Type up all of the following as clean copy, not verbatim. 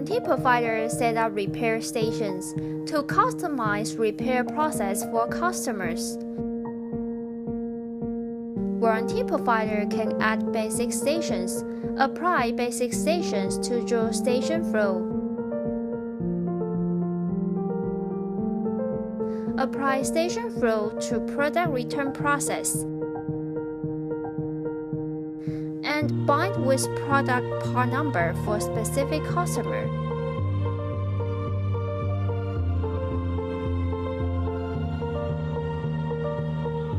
Warranty providers set up repair stations to customize repair process for customers. Warranty provider can add basic stations, apply basic stations to draw station flow, apply station flow to product return process, and bind with product part number for specific customer.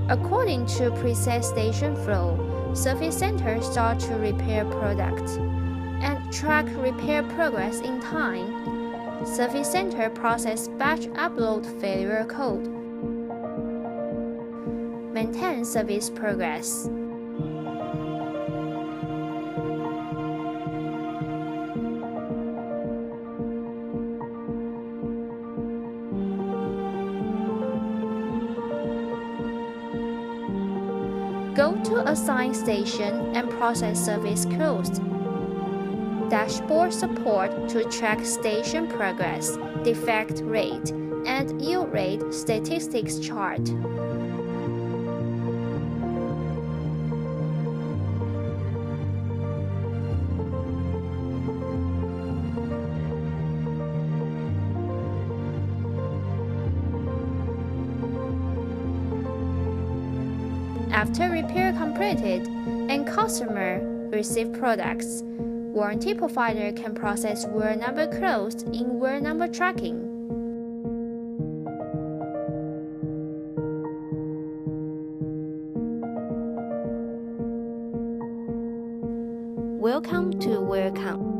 According to preset station flow, service center start to repair product and track repair progress in time. Service center process batch upload failure code. Maintain service progress. Go to Assign Station and process service closed. Dashboard support to track station progress, defect rate, and yield rate statistics chart. After repair completed and customer receive products, warranty provider can process wear number closed in wear number tracking. Welcome to WearCount.